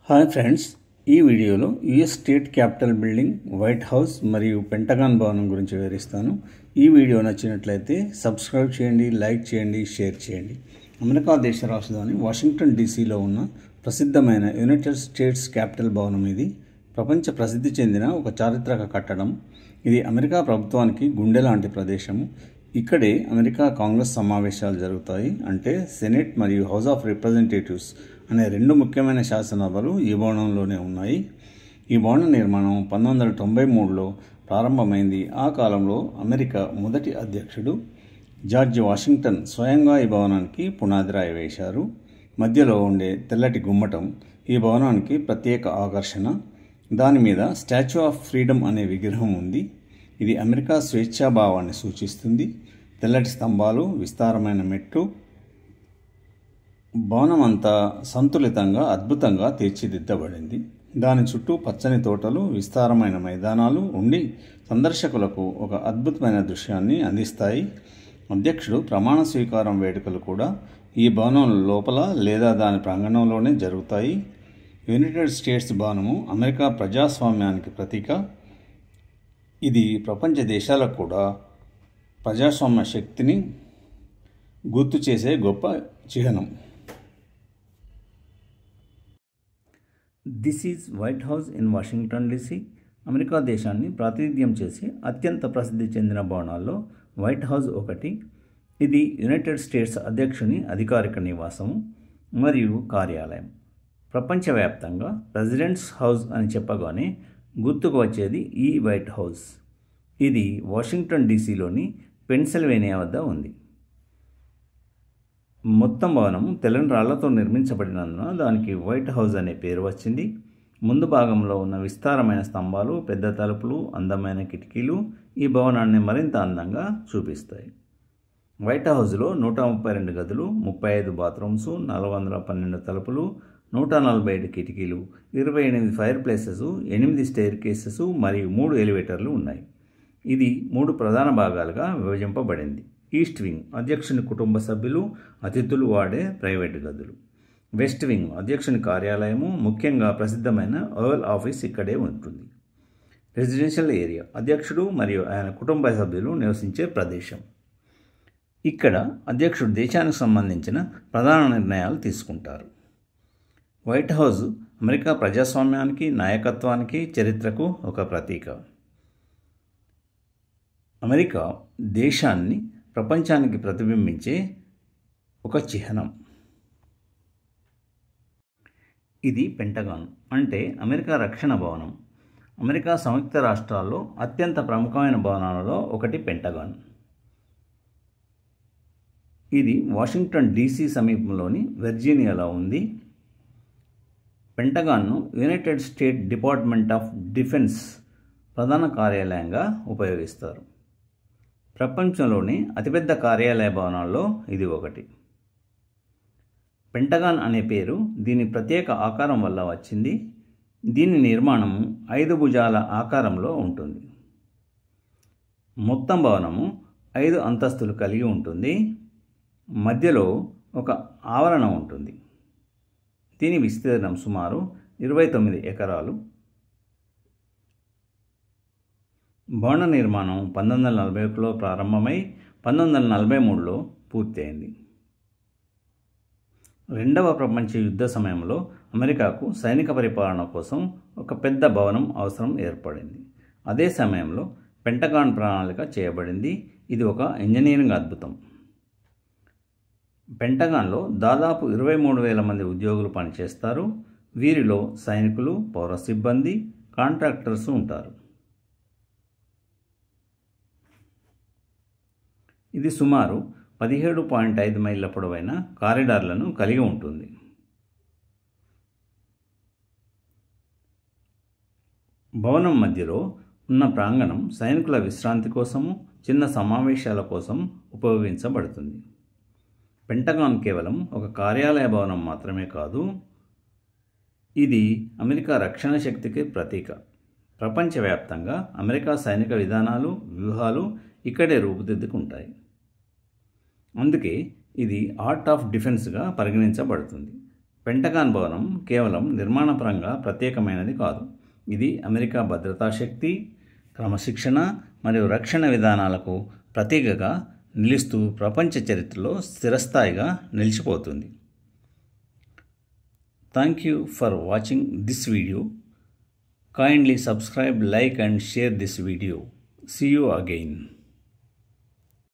Hi friends, ఈ వీడియోలో US state capital building, white house మరియు పెంటగాన్ భవనం గురించి వివరిస్తాను. ఈ వీడియో నచ్చినట్లయితే సబ్స్క్రైబ్ చేయండి, లైక్ చేయండి, షేర్ చేయండి. అమెరికా దేశ రాజధాని వాషింగ్టన్ డీసీలో ఉన్న ప్రసిద్ధమైన యునైటెడ్ స్టేట్స్ క్యాపిటల్ భవనం ఇది. ప్రపంచ ప్రసిద్ధి చెందిన ఒక చారిత్రక కట్టడం. ఇది అమెరికా ప్రభుత్వానికి గుండె లాంటి ప్రదేశము. ఇక్కడే అమెరికా కాంగ్రెస్ సమావేశాలు జరుగుతాయి. అంటే సెనేట్ మరియు హౌస్ ఆఫ్ రిప్రజెంటేటివ్స్ అనే రెండు ముఖ్యమైన శాసనసభలు ఈ భవనంలోనే ఉన్నాయి. ఈ భవన నిర్మాణం 1993లో ప్రారంభమైంది. ఆ కాలంలో అమెరికా మొదటి అధ్యక్షుడు జార్జ్ వాషింగ్టన్ స్వయంగా ఈ భవనానికి పునాది రాయి వేశారు. మధ్యలో ఉండే తెల్లటి గుమ్మటం ఈ భవనానికి ప్రత్యేక ఆకర్షణ. దాని మీద స్టాచ్యూ ఆఫ్ ఫ్రీడమ్ అనే విగ్రహం ఉంది. ఇది అమెరికా స్వేచ్ఛాభావాన్ని సూచిస్తుంది. తెల్లటి స్తంభాలు, విస్తారమైన మెట్లు, భవనం అంతా సంతులితంగా అద్భుతంగా తీర్చిదిద్దబడింది. దాని చుట్టూ పచ్చని తోటలు, విస్తారమైన మైదానాలు ఉండి సందర్శకులకు ఒక అద్భుతమైన దృశ్యాన్ని అందిస్తాయి. అధ్యక్షుడు ప్రమాణ స్వీకారం వేడుకలు కూడా ఈ భవనం లోపల లేదా దాని ప్రాంగణంలోనే జరుగుతాయి. యునైటెడ్ స్టేట్స్ భవనము అమెరికా ప్రజాస్వామ్యానికి ప్రతీక. ఇది ప్రపంచ దేశాలకు కూడా ప్రజాస్వామ్య శక్తిని గుర్తు చేసే గొప్ప చిహ్నం. This is white house in Washington DC. America దేశాన్ని ప్రాతినిధ్యం చేసి అత్యంత ప్రసిద్ధి చెందిన భవనాల్లో వైట్ హౌస్ ఒకటి. ఇది యునైటెడ్ స్టేట్స్ అధ్యక్షుని అధికారిక నివాసము మరియు కార్యాలయం. ప్రపంచవ్యాప్తంగా ప్రెసిడెంట్స్ హౌస్ అని చెప్పగానే గుర్తుకు వచ్చేది ఈ వైట్ హౌస్. ఇది వాషింగ్టన్ డీసీలోని పెన్సిల్వేనియా వద్ద ఉంది. మొత్తం భవనం తెల్లని రాళ్లతో నిర్మించబడినందున దానికి వైట్ హౌస్ అనే పేరు వచ్చింది. ముందు భాగంలో ఉన్న విస్తారమైన స్తంభాలు, పెద్ద తలుపులు, అందమైన కిటికీలు ఈ భవనాన్ని మరింత అందంగా చూపిస్తాయి. వైట్ హౌస్లో 132 గదులు, 35 బాత్రూమ్స్, 412 తలుపులు, 147 కిటికీలు, 28 ఫైర్ ప్లేసెస్, 8 స్టెయిర్ కేసెస్ మరియు 3 ఎలివేటర్లు ఉన్నాయి. ఇది 3 ప్రధాన భాగాలుగా విభజింపబడింది. ఈస్ట్ వింగ్ అధ్యక్షుని కుటుంబ సభ్యులు, అతిథులు వాడే ప్రైవేట్ గదులు. వెస్ట్ వింగ్ అధ్యక్షుని కార్యాలయము, ముఖ్యంగా ప్రసిద్ధమైన ఓవల్ ఆఫీస్ ఇక్కడే ఉంటుంది. రెసిడెన్షియల్ ఏరియా అధ్యక్షుడు మరియు ఆయన కుటుంబ సభ్యులు నివసించే ప్రదేశం. ఇక్కడ అధ్యక్షుడు దేశానికి సంబంధించిన ప్రధాన నిర్ణయాలు తీసుకుంటారు. వైట్ హౌస్ అమెరికా ప్రజాస్వామ్యానికి, నాయకత్వానికి, చరిత్రకు ఒక ప్రతీక. అమెరికా దేశాన్ని ప్రపంచానికి ప్రతిబింబించే ఒక చిహ్నం. ఇది పెంటగాన్ అంటే అమెరికా రక్షణ భవనం. అమెరికా సంయుక్త రాష్ట్రాల్లో అత్యంత ప్రముఖమైన భవనాలలో ఒకటి పెంటగాన్. ఇది వాషింగ్టన్ డీసీ సమీపంలోని వర్జీనియాలో ఉంది. పెంటగాన్ను United State Department of Defense ప్రధాన కార్యాలయంగా ఉపయోగిస్తారు. ప్రపంచంలోని అతిపెద్ద కార్యాలయ భవనాల్లో ఇది ఒకటి. పెంటగాన్ అనే పేరు దీని ప్రత్యేక ఆకారం వల్ల వచ్చింది. దీని నిర్మాణము 5 భుజాల ఆకారంలో ఉంటుంది. మొత్తం భవనము 5 అంతస్తులు కలిగి ఉంటుంది. మధ్యలో ఒక ఆవరణ ఉంటుంది. దీని విస్తీర్ణం సుమారు 29 ఎకరాలు. భవన నిర్మాణం 1941లో ప్రారంభమై 1943లో పూర్తయింది. రెండవ ప్రపంచ యుద్ధ సమయంలో అమెరికాకు సైనిక పరిపాలన కోసం ఒక పెద్ద భవనం అవసరం ఏర్పడింది. అదే సమయంలో పెంటగాన్ ప్రణాళిక చేయబడింది. ఇది ఒక ఇంజనీరింగ్ అద్భుతం. పెంటగాన్లో దాదాపు 23,000 మంది ఉద్యోగులు పనిచేస్తారు. వీరిలో సైనికులు, పౌర సిబ్బంది, కాంట్రాక్టర్స్ ఉంటారు. ఇది సుమారు 17.5 మైళ్ళ పొడవైన కారిడార్లను కలిగి ఉంటుంది. భవనం మధ్యలో ఉన్న ప్రాంగణం సైనికుల విశ్రాంతి కోసము, చిన్న సమావేశాల కోసం ఉపయోగించబడుతుంది. పెంటగాన్ కేవలం ఒక కార్యాలయ భవనం మాత్రమే కాదు, ఇది అమెరికా రక్షణ శక్తికి ప్రతీక. ప్రపంచవ్యాప్తంగా అమెరికా సైనిక విధానాలు, వ్యూహాలు ఇక్కడే రూపుదిద్దుకుంటాయి. అందుకే ఇది ఆర్ట్ ఆఫ్ డిఫెన్స్గా పరిగణించబడుతుంది. పెంటగాన్ భవనం కేవలం నిర్మాణపరంగా ప్రత్యేకమైనది కాదు. ఇది అమెరికా భద్రతా శక్తి, క్రమశిక్షణ మరియు రక్షణ విధానాలకు ప్రతీకగా నిలుస్తూ ప్రపంచ చరిత్రలో స్థిరస్థాయిగా నిలిచిపోతుంది. Thank you for watching this video. Kindly subscribe, like and share this video. See you again.